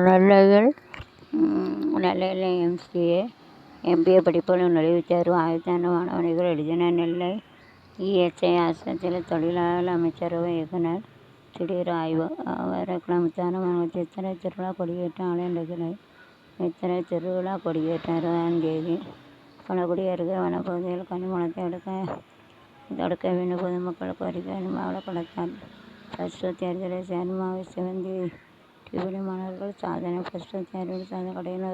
நெல்லையில் நெல்லையில் MCA MBA படிப்புகளில் நுழைவுத் தேர்வு ஆயத்தான மாணவர்கள் எழுதினர். நெல்லை இஎஸ்ஐ ஆஸ்பத்திரியில் தொழிலாளர் அமைச்சரவை இயக்குனர் திடீர் ஆய்வு. வரக்கிழமைத்தான மாணவர் சித்திரை திருவிழா கொடியேற்ற நாளை நடக்கிறது. சித்திரை திருவிழா கொடியேற்ற 20ஆம் தேதி. பணகுடி அருகே வனப்பகுதியில் கனிமூலத்தை தடுக்க வேண்டும் பொதுமக்கள் கோரிக்கை. மாவட்ட கலெக்டர் +2 தேர்தலில் சேர்மாவை சிவந்தி டிபிடி மாணவர்கள் சாதனை. +2 தேர்வில் சாதனை கடையில்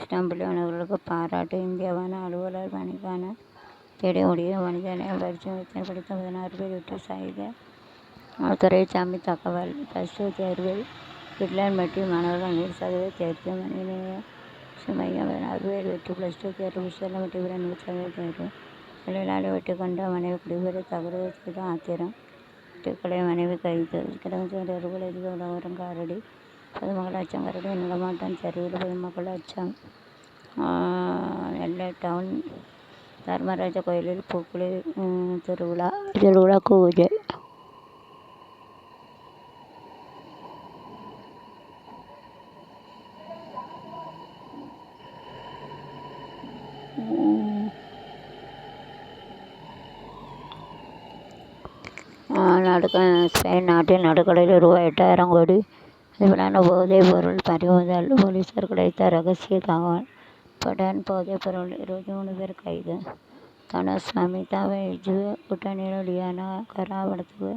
இஸ்டாம்புள்ளி மாணவர்களுக்கு பாராட்டு. இந்திய வன அலுவலர் பணிக்கான தேடி ஓடிய மனிதநேய பயிற்சி மையத்தில் படித்த 16 பேர் விட்டு சைத துரைசாமி தகவல். +2 தேர்வில் பில்லன்பட்டி மாணவர்கள் 100% தேர்ச்சி. மனிதநேய மையம் 16 பேர் வெற்றி. +2 தேர்வு பில்லன்பட்டி 100% தேர்வு. தொழிலாளி வெட்டி கொண்ட மனைவி குடிபெற தவறு செய்த ஆத்திரம். வெட்டுக்களை மனைவி கைது. கிடங்கு அருகில் உலகம் காரடி. பொதுமக்கள் அச்சம். கரடி நடமாட்டம் சரிவில் பொதுமக்கள் அச்சம். நெல்லை டவுன் தர்மராஜ கோயிலில் பூக்குழி திருவிழா பூஜை. ஸ்பெயின் நாட்டில் நடுக்கடலில் ரூ.8,000 கோடி மதிப்பிலான போதைப் பொருள் பறிமுதல். போலீசார் கிடைத்த ரகசிய தகவல் படன் போதைப் பொருள். 23 பேர் கைது. தனுஷ் அமிதா பைஜு கூட்டணியில் லியானா கரா படத்துக்கு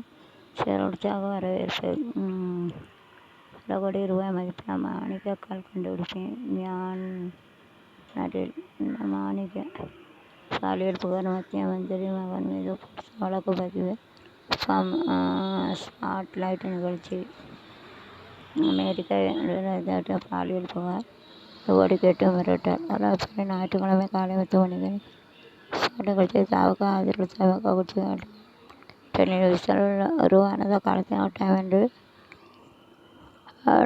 சேர உற்சாக வரவேற்பு. பல கோடி ரூபாய் மதிப்பிலான மாணிக்கக்கல் கண்டுபிடிப்பு. மியான்மரில் மாணிக்க பாலியல் புகார். மத்திய மந்திரி மகன் மீது வழக்கு பதிவு. ஸ்பாட்லைட் நிகழ்ச்சி. அமெரிக்க பாலியல் புகார். கோடி கேட்டு மிரட்டல். வளர்ப்புறை ஞாயிற்றுக்கிழமை காலை 10 மணிக்கு நிகழ்ச்சி. தவக ஆதரவு தவக கட்சிகள் டெல்லியில் விசால் உருவானத காலத்தில் கட்டாயம் என்று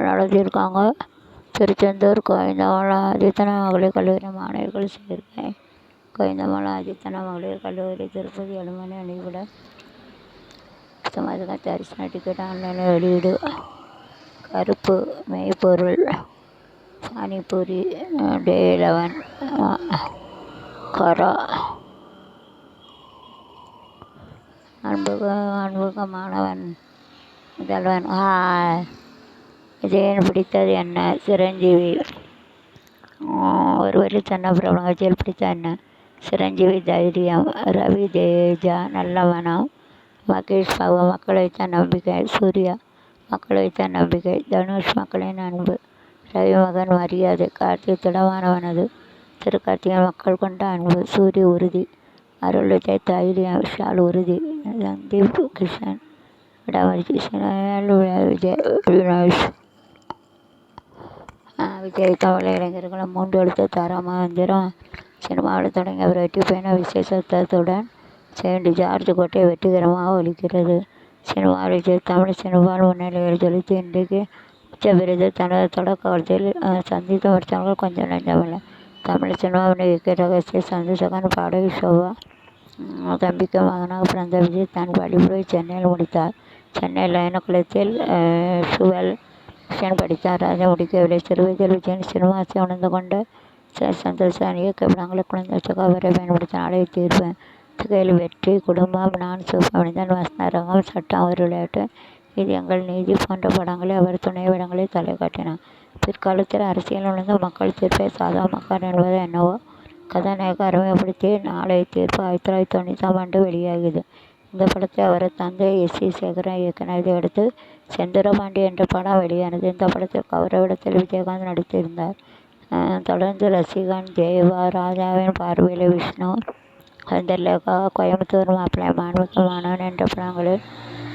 நடத்தியிருக்காங்க. திருச்செந்தூர் கோவிந்தமாலா ஆதித்தன மகளிர் கல்லூரி மாணவிகள் சேர்க்கை. கோவிந்தமாலா ஆதித்தன மகளிர் கல்லூரி திருப்பதி 7 மணி அணிவிட சுமதுக தரிசன டிக்கெட் ஆன்லைனில் வெளியீடு. கருப்பு மெய்ப்பொருள் பானிபூரி டே 11 கரா. அன்புக மாணவன் முதல்வன். விஜயன் பிடித்தது என்ன? சிரஞ்சீவி. ஒரு வரி சொன்ன பிரபல கட்சியில் பிடித்த என்ன? சிரஞ்சீவி தைரியம். ரவி தேஜா நல்ல மனம். மகேஷ் பாபு மக்கள் வைத்த நம்பிக்கை. சூர்யா மக்கள் வைத்த நம்பிக்கை. தனுஷ் மக்களின் அன்பு. ரவி மகன் மரியாதை. கார்த்திக் திடமானவனது. திருக்கார்த்திகன் மக்கள் கொண்ட அன்பு. சூரி உறுதி. அருள் விஜய் தைரியம். விஷால் உறுதி. சந்தீப் கிஷன் விடாமுயற்சி. விஜய் விஜய் தமிழ் இளைஞர்களும் 3 எழுத்து தரமா மந்திரம். சினிமாவில் தொடங்கிய அவர் வெற்றி பயண விசேஷத்துடன் செயின்ட் ஜார்ஜ் கோட்டை வெற்றிகரமாக ஒலிக்கிறது. சினிமாவில் விஜய் தமிழ் சினிமாவில் முன்னிலையில் ஜொலித்து இன்றைக்கு உச்ச விருது. தனது தொடக்க காலத்தில் சந்தித்த விமர்சனங்கள் கொஞ்சம் நெஞ்சமில்லை. தமிழ் சினிமாவின் இயக்கிய ரகசிய சந்திரசேகரன் பாடகி ஷோபா தம்பிக்கு மகனாக பிறந்த விஜய் தன் படிப்பை சென்னையில் முடித்தார். சென்னை லயனக்குளத்தில் சுவல் விஷன் படித்தார். அதை முடிக்கவில்லை. சிறுவயதில் விஜயின் சினிமா ஆசை உணர்ந்து கொண்ட சந்திரசேகரன் இயக்க படங்களை குழந்தை வச்சக்க அவரை பயன்படுத்த நாளைய தீர்ப்பு. திகையில் வெற்றி. குடும்பம். நான் சூப்பர் மனிதன். வசனரங்கம். சட்டம். ஒரு விளையாட்டு. இது எங்கள் நீதி போன்ற படங்களில் அவர் துணை வேடங்களில் தலை காட்டினார். பிற்காலத்தில் அரசியல் நுழைந்து மக்கள் தீர்ப்பை சாதகமாக்கார் என்பது என்னவோ கதாநாயக அறிமுகப்படுத்தி நாளைய தீர்ப்பு 1990ஆம் ஆண்டு வெளியாகியது. இந்த படத்தை அவரது தந்தை S.E. சேகரன் இயக்கினார். இதையடுத்து செந்தூரபாண்டி என்ற படம் வெளியானது. இந்த படத்தில் கௌரவத்தில் விஜயகாந்த் நடித்திருந்தார். தொடர்ந்து ரசிகன். தேவா. ராஜாவின் பார்வையில் விஷ்ணு. சந்திரலேகா. கோயம்புத்தூர் மாப்பிள்ளை. மாண்புமிகு மாணவன் என்ற படங்களில்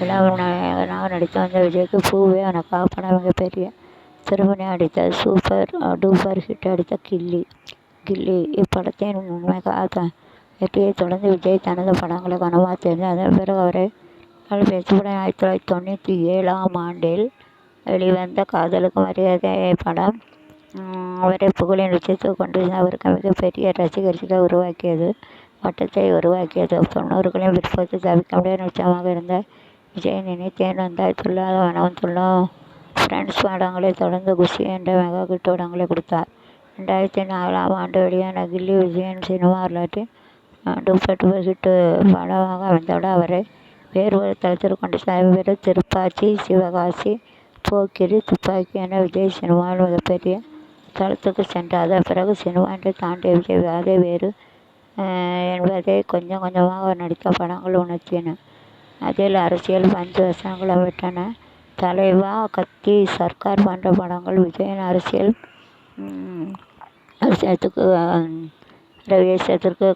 இளம் நாயகனாக நடித்து வந்த விஜய்க்கு பூவே உனக்காக படம் மிகப்பெரிய திருமணி அடித்தது. சூப்பர் டூப்பர் ஹிட் அடித்த கில்லி. இப்படத்தின் உண்மைக்காக வெற்றியை தொடர்ந்து விஜய் தனது படங்களை கனமாக தெரிந்தார். அதன் பிறகு அவரை பேசப்பட 1997ஆம் ஆண்டில் வெளிவந்த காதலுக்கு மரியாதை படம் அவரை புகழின் உச்சத்துக்கு கொண்டு அவருக்கு மிகப்பெரிய ரசிகர்களை உருவாக்கியது. வட்டத்தை உருவாக்கியது. 90களின் பிற்பகுதி தவிர்க்க முடியாத உச்சமாக இருந்த விஜய் நினைத்தேன் வந்தாய் துள்ளாத மனமும் துள்ளும் ஃப்ரெண்ட்ஸ் படங்களை தொடர்ந்து குஷி என்ற மெகா ஹிட் படங்களை கொடுத்தார். 2004ஆம் ஆண்டு வெளியான கில்லி விஜயன் சினிமா வரலாற்றில் சூப்பர் ஹிட் படமாக அமைந்ததோடு அவரை வேறு ஒரு தளத்தில் கொண்டு சென்ற திருப்பாச்சி, சிவகாசி, போக்கிரி, துப்பாக்கி என விஜய் சினிமாவில் மிகப்பெரிய தளத்துக்கு சென்றார். அதன் பிறகு சினிமா என்று தாண்டிய விஜய் அதை வேறு என்பதை கொஞ்சம் கொஞ்சமாக அவர் நடித்த படங்கள் உணர்த்தின. அதில் அரசியல் பஞ்சு வசனங்களும் விட்டன. தலைவா, கத்தி, சர்க்கார் போன்ற படங்கள் விஜயின் அரசியலுக்கு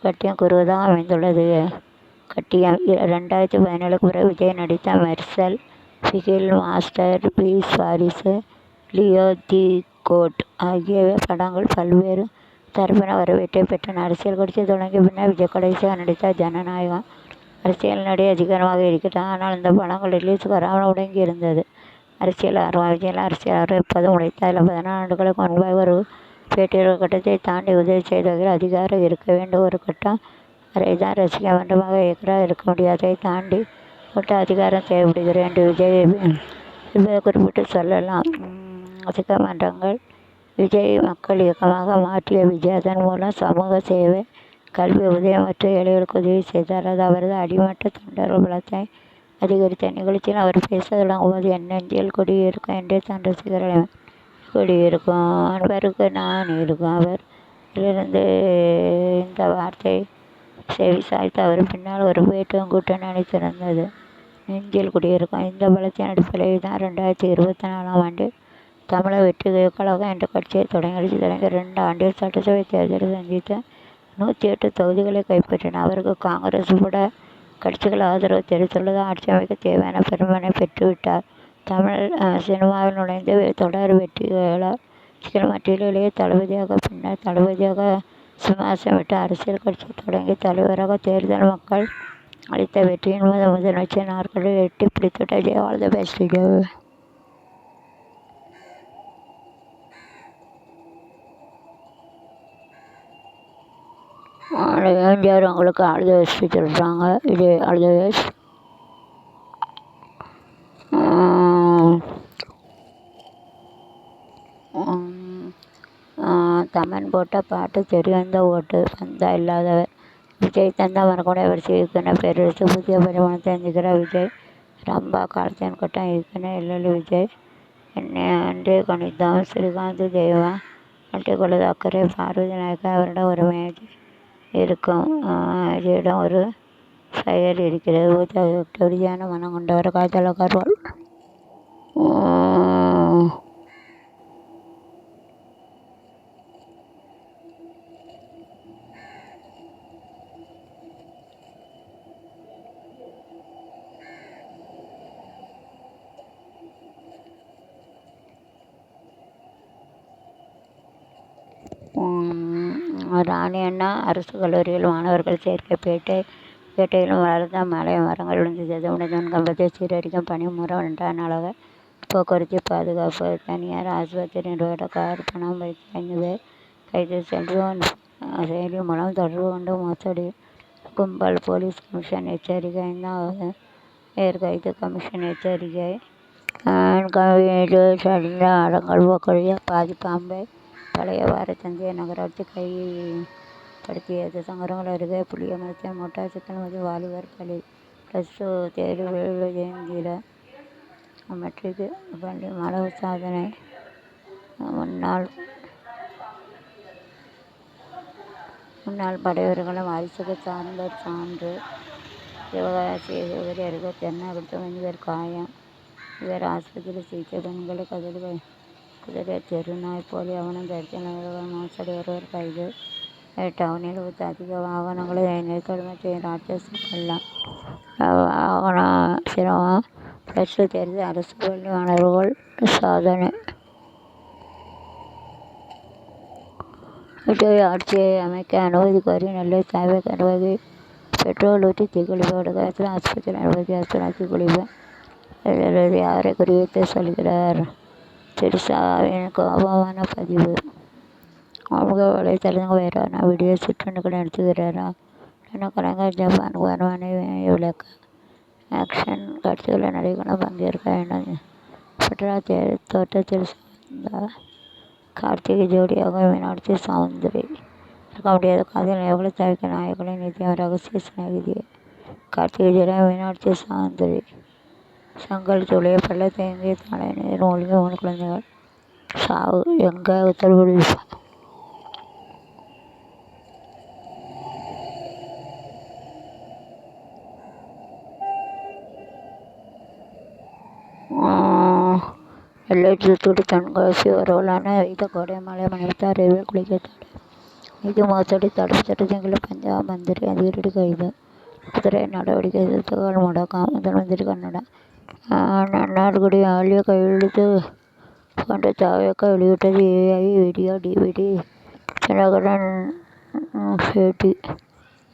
கட்டியம் கூறுவதாக அமைந்துள்ளது. கட்டியம் 2017க்கு பிறகு விஜய் நடித்த மெர்சல், பிகில், மாஸ்டர் பீஸ், வாரிசு, லியோ தி கோட் ஆகிய படங்கள் பல்வேறு தரப்பினர் வரவேற்பை பெற்றன. அரசியல் கட்சி தொடங்கிய பின்னர் விஜய் கடைசியாக நடித்த ஜனநாயகம் அரசியல் நடை அதிகமாக இருக்கிறது. ஆனால் இந்த படங்கள் ரிலீஸ் வராமல் முடங்கி இருந்தது. அரசியல் ஆர்வம் விஜயில் அரசியல் ஆர்வம் எப்போதும் உழைத்தார். 14 ஆண்டுகளுக்கு முன்பாக ஒரு பேட்டியில் ஒரு கட்டத்தை தாண்டி உதவி செய்தவர்கள் அதிகாரம் இருக்க வேண்டும், ஒரு கட்டம் வரை தான் ரசிக்க வேண்டுமாக இயக்கராக இருக்க முடியாதை தாண்டி விட்டு அதிகாரம் தேவைப்படுகிறது என்று விஜய் குறிப்பிட்டு சொல்லலாம். ரசிகமன்றங்கள் விஜய் மக்கள் இயக்கமாக மாற்றிய விஜய் அதன் மூலம் சமூக சேவை, கல்வி, உதயம் மற்றும் ஏழைகளுக்கு உதவி செய்தார். அது அவரது அடிமட்ட தொண்டர்கள் பலத்தை அதிகரித்த. நிகழ்ச்சியில் அவர் பேச தொடங்கும்போது என் நெஞ்சில் குடியிருக்கும் என்றே தன் ரசிகர்களை குடியிருக்கும் அன்பருக்கு நான் இருக்கும் அவர் இதிலிருந்து இந்த வார்த்தை செவி சாய்த்து அவர் பின்னால் ஒரு பேட்டும் கூட்டணி திறந்தது. நெஞ்சில் குடியிருக்கும் இந்த பலத்தின் அடிப்படையில் தான் 2024ஆம் ஆண்டு தமிழக வெற்றி கழகம் என்ற கட்சியை தொடங்கி 2 ஆண்டில் சட்டசபை தேர்தலை சந்தித்து 108 தொகுதிகளை கைப்பற்றின. அவருக்கு காங்கிரஸ் உட்பட கட்சிகள் ஆதரவு தெரிவித்துள்ளது. ஆட்சி அமைக்க தேவையான பெரும்பான்மை பெற்றுவிட்டார். தமிழ் சினிமாவில் நுழைந்து தொடர் வெற்றிகளால் மத்தியிலேயே தளபதியாக பின்னர் தளபதியாக சிம்மாசனம் விட்டு அரசியல் கட்சி தொடங்கி தலைவராக தேர்தல் மக்கள் அளித்த வெற்றியின் முதலமைச்சர் நாற்காலியில் எட்டி பிடித்துவிட்ட Vijay all the best Vijay. MGR அவங்களுக்கு ஆல் தி பெஸ்ட் சொல்கிறாங்க. Vijay all the best. Thaman போட்ட பாட்டு தெரிந்த ஓட்டு சந்தா இல்லாதவர் விஜய் தந்தா மறக்கூட வரிசை இயக்குனர் பேரரசு புதிய பரிமாணத்தை அஞ்சுகிறார் விஜய். ரம்பா காலத்தின் கட்டம் இயக்குனர் எல்எல் விஜய். என்னை அன்றே கணித்தான் ஸ்ரீகாந்த் தேவா அன்றை கொள்ளது அக்கறை பார்வதி நாயக்கா அவரிடம் ஒரு மேஜ் இருக்கும். விஜயிடம் ஒரு ஃபயர் இருக்கிறது. உறுதியான மனம் கொண்டவர் காஜல் அகர்வால். ராணி அண்ணா அரசு கல்லூரியில் மாணவர்கள் சேர்க்கை பேட்டையிலும் வளர்ந்த மலை மரங்கள் விழுந்தது. உடனே கம்பத்தை சீரடிக்கும் பணி முறை 2ஆம் நாளாக போக்குவரத்து பாதுகாப்பு. தனியார் ஆஸ்பத்திரி நிறுவன கார் பணம் வைத்து 5 பேர் கைது. செல்போன் செயலி மூலம் தொடர்பு கொண்டு மோசடி கும்பல். போலீஸ் கமிஷன் எச்சரிக்கை. 5வது பேர் கைது. கமிஷன் எச்சரிக்கை. வீடு சரிந்த அடங்கல் போக்குவரத்து பாதிப்பாம்பை பழைய வாரச்சந்தைய நகராட்சி கைப்படுத்தியது. சங்கரங்கள் அருகே புளியமரத்தை மோட்டார் சைக்கிள் மோதி வாலிபர் பலி. +2 தேர்வில் ஜெயந்தியில் மெட்ரிக் பள்ளி மாணவ சாதனை. முன்னாள் படைவீரர்களும் வாரிசுக்கு சார்ந்தோர் சான்று. சிவகாசி அருகே தென்னாகுளத்தில் 5 பேர் காயம். இவர் ஆஸ்பத்திரியில் சிகிச்சை. பெண்களை குதிரை தெருநாய் போலி ஆவணம் தயாரித்த நபர்கள் மோசடி. ஒருவர் கைது. டவுனில் அதிக வாகனங்களை நெருக்கடிமை செய்யும் ராட்சச பள்ளம். வாகன சிரமம். +2 தேர்வில் அரசு பள்ளி மாணவர்கள் சாதனை. விஜய் ஆட்சியை அமைக்க அனுமதி கோரி நெல்லை தாவே நிர்வாகி பெட்ரோல் ஊற்றி தீக்குளிப்பு. வடகாலத்தில் ஆஸ்பத்திரி நிர்வாகி ஆஸ்பத்திரி தீக்குளிப்பு. யாரை குறிவைத்து சொல்கிறார்? திரிஷாவின் கோபமான பதிவு. சமூக வலைத்தளங்கள் வைரலான வீடியோ சிற்றுண்டுகள் நடத்துகிறாரா என கலைஞர் ஜப்பான் வருமானை விளக்க. ஆக்ஷன் காட்சிகளில் நடிகர்களும் பங்கேற்க வேண்டும். பெட்ரா தோட்டத்தில் சார்ந்த கார்த்திகை ஜோடியாக மீனாட்சி சௌந்தரி. இருக்க முடியாத காதல் எவ்வளோ தவிர்க்க நாயகனின் நிதியம் ரகசிய சிநேகிதி. கார்த்திகை ஜோடியாக மீனாட்சி சௌந்தரி. செங்கல் துளைய பள்ள தேங்கிய தலை நீர் மூழ்கி 3 குழந்தைகள் சாவு. எங்கே உத்தரப்பிரதேசம். எல்லையில் தூத்துக்குடி தென்காசி வரவலான வைத்த கோடை மலை மணிமுத்து அருவியில் குளிக்க தடை. நிதி மோசடி தடுப்பு சட்டத்தின் கீழ் பஞ்சாப் மந்திரி அதிகாரி கைது. குதிரை நடவடிக்கை எதிர்த்துகள் முடக்கம். முதல் மந்திரி கன்னடா. மன்னார்குடி ஆலியா கையெழுத்து கொண்ட தாவேக்கா வெளியிட்டது ஏஐ வீடியோ டிவிடி. தினகரன் பேட்டி.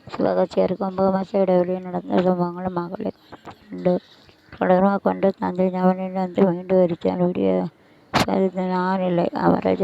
சில கட்சியருக்கு 9 மாத இடைவெளியில் நடந்த சம்பவங்கள் மகளை கண்டு தொடர்பாக கொண்ட தந்தை ஜமீனிலிருந்து மீண்டு வருகிறார். வீடியோ நான் இல்லை அமரஜ